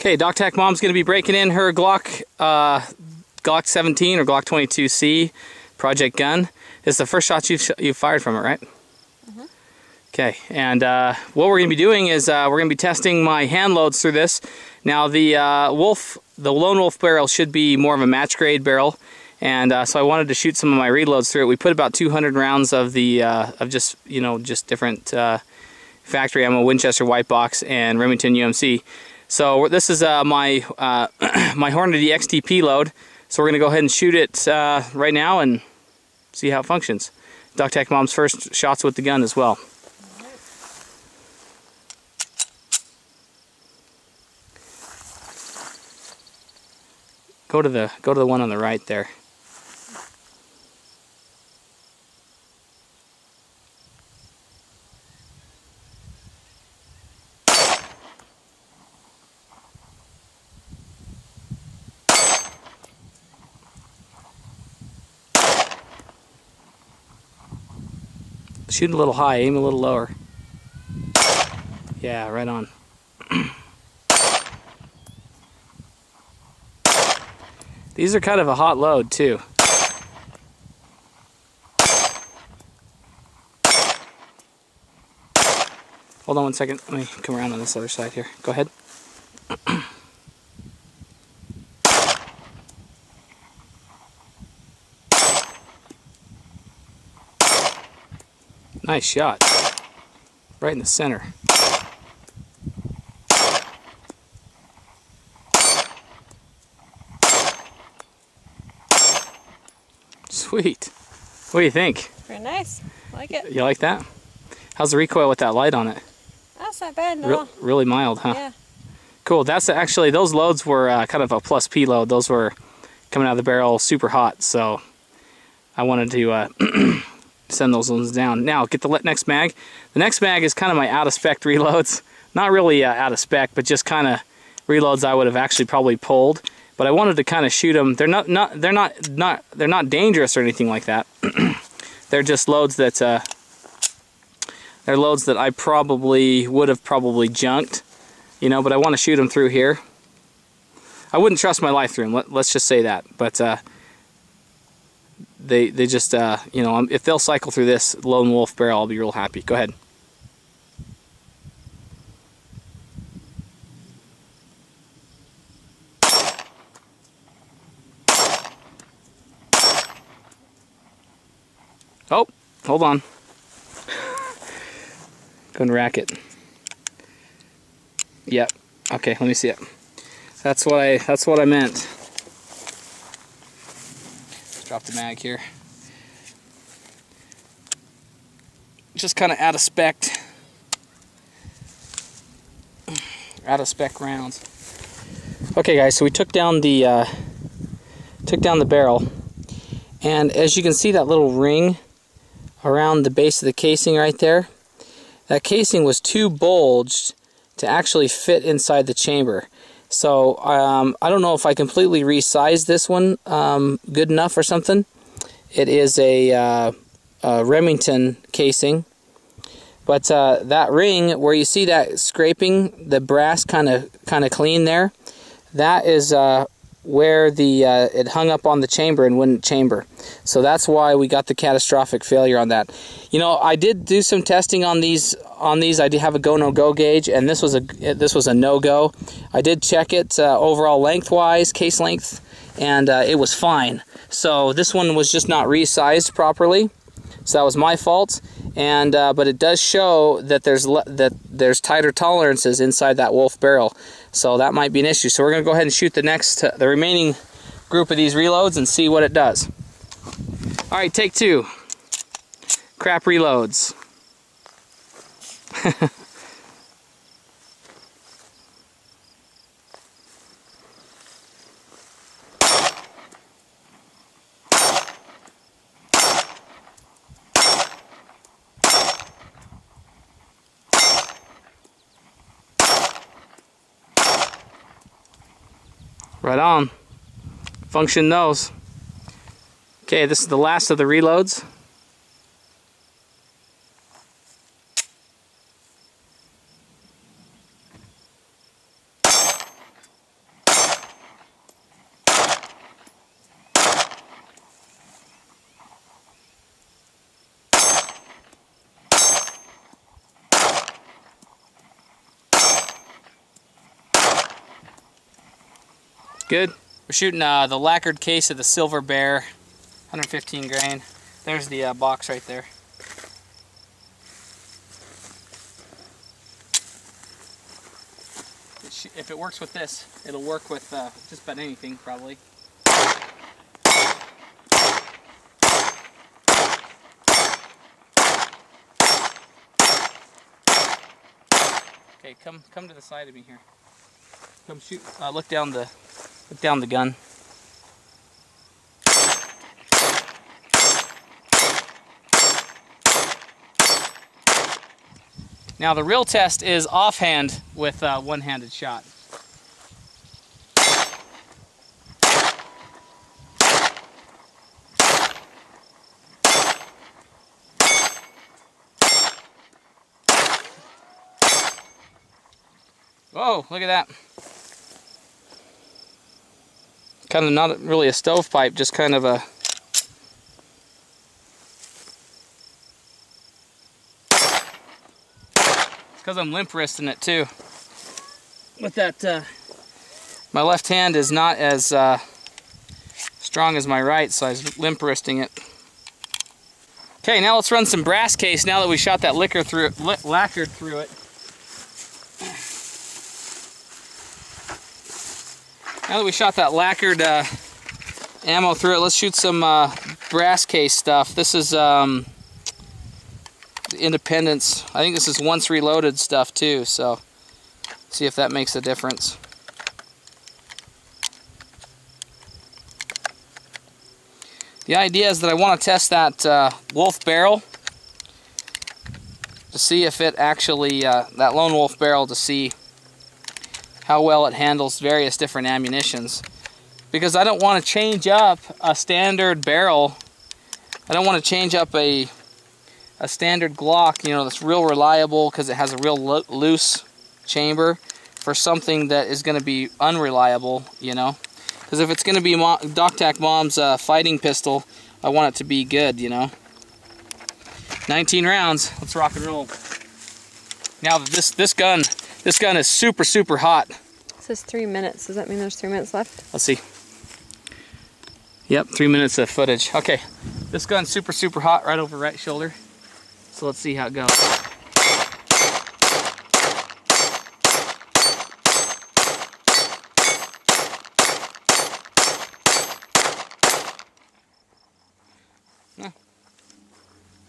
Okay, DocTacMom's going to be breaking in her Glock 17 or Glock 22C project gun. This is the first shot you've fired from it, right? Mm-hmm. Okay, and what we're going to be doing is we're going to be testing my hand loads through this. Now the lone wolf barrel should be more of a match grade barrel, and so I wanted to shoot some of my reloads through it. We put about 200 rounds of the just different factory ammo, Winchester White Box and Remington UMC. So this is my my Hornady XTP load. So we're going to go ahead and shoot it right now and see how it functions. DocTacMom's first shots with the gun as well. Go to the one on the right there. Shoot a little high, aim a little lower. Yeah, right on. These are kind of a hot load too. Hold on one second, let me come around on this other side here. Go ahead. Nice shot. Right in the center. Sweet. What do you think? Very nice. I like it. You like that? How's the recoil with that light on it? That's not bad at all. Really mild, huh? Yeah. Cool. That's actually, those loads were kind of a plus P load. Those were coming out of the barrel super hot, so I wanted to send those ones down. Now, get the next mag. The next mag is kind of my out-of-spec reloads. Not really out of spec, but just kind of reloads I would have actually probably pulled. But I wanted to kind of shoot them. They're not dangerous or anything like that. They're just loads that they're loads that I probably would have junked, you know. But I want to shoot them through here. I wouldn't trust my life through them. Let's just say that. But they just you know, if they'll cycle through this lone wolf barrel, I'll be real happy. Go ahead. Oh, hold on. Gonna rack it. Yep. Okay, let me see it. That's what I meant. Let's drop the mag here. Just kind of out of spec rounds. Okay, guys. So we took down the barrel, and as you can see, that little ring around the base of the casing right there, that casing was too bulged to actually fit inside the chamber. So I don't know if I completely resized this one good enough or something. It is a Remington casing, but that ring where you see that scraping the brass kind of clean there, that is where it hung up on the chamber and wouldn't chamber. So that's why we got the catastrophic failure on that. You know, I did do some testing on these. I did have a go no go gauge, and this was a no go. I did check it overall lengthwise, case length, and it was fine. So this one was just not resized properly. So that was my fault. And but it does show that there's tighter tolerances inside that wolf barrel, so that might be an issue. So we're gonna go ahead and shoot the remaining group of these reloads and see what it does. All right, take two. Crap reloads. Right on. Function those. Okay, this is the last of the reloads. Good. We're shooting the lacquered case of the Silver Bear, 115 grain. There's the box right there. If it works with this, it'll work with just about anything, probably. Okay, come to the side of me here. Come shoot. Look down the gun. Now the real test is offhand with one-handed shot. Whoa, look at that. Kind of not really a stovepipe, just kind of a... It's because I'm limp wristing it too. With that, my left hand is not as strong as my right, so I was limp wristing it. Okay, now let's run some brass case now that we shot that lacquered through it. Now that we shot that lacquered ammo through it, let's shoot some brass case stuff. This is Independence. I think this is once reloaded stuff too, so see if that makes a difference. The idea is that I want to test that wolf barrel to see if it actually, that lone wolf barrel, to see how well it handles various different ammunitions. Because I don't want to change up a standard barrel. I don't want to change up a standard Glock, you know, that's real reliable because it has a real loose chamber, for something that is going to be unreliable, you know. Because if it's going to be DocTacMom's fighting pistol, I want it to be good, you know. 19 rounds. Let's rock and roll. Now this gun is super hot. It says 3 minutes. Does that mean there's 3 minutes left? Let's see. Yep, 3 minutes of footage. Okay, this gun's super hot right over right shoulder. So let's see how it goes.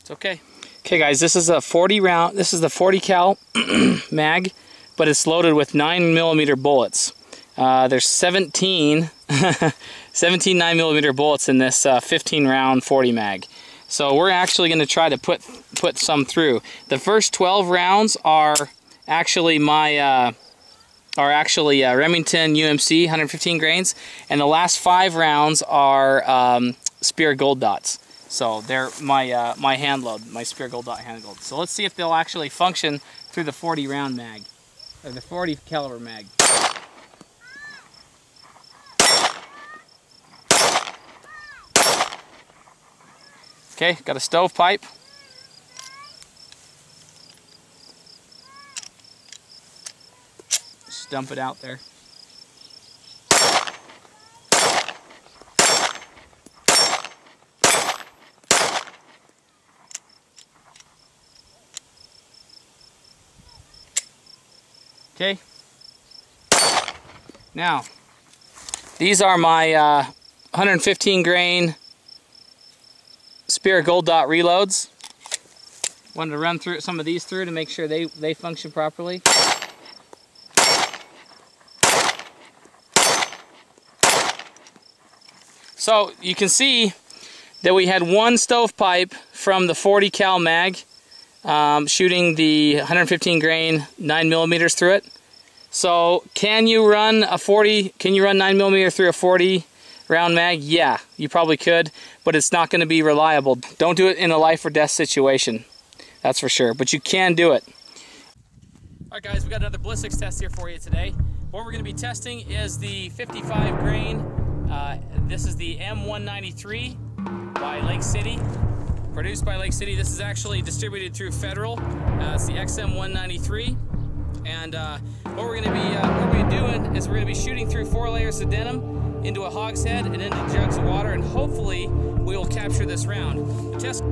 It's okay. Okay guys, this is a 40 round, this is the 40 cal mag, but it's loaded with 9mm bullets. There's 17 9mm bullets in this 15 round 40 mag. So we're actually going to try to put some through. The first 12 rounds are actually my Remington UMC 115 grains, and the last 5 rounds are Spear Gold Dots. So they're my hand load, my Spear Gold Dot hand load. So let's see if they'll actually function through the 40 round mag, or the 40 caliber mag. Okay, got a stovepipe. Just dump it out there. Okay. Now, these are my 115 grain Spear Gold Dot reloads. Wanted to run through some of these through to make sure they function properly. So you can see that we had one stovepipe from the 40 cal mag, shooting the 115 grain 9mm through it. So can you run 9mm through a 40 round mag? Yeah, you probably could, but it's not going to be reliable. Don't do it in a life or death situation, that's for sure, but you can do it. Alright guys, we got another ballistics test here for you today. What we're going to be testing is the 55 grain, this is the M193 by Lake City, produced by Lake City. This is actually distributed through Federal. It's the XM193. And what we're going to be doing is we're going to be shooting through 4 layers of denim into a hogshead and into jugs of water, and hopefully we will capture this round. The test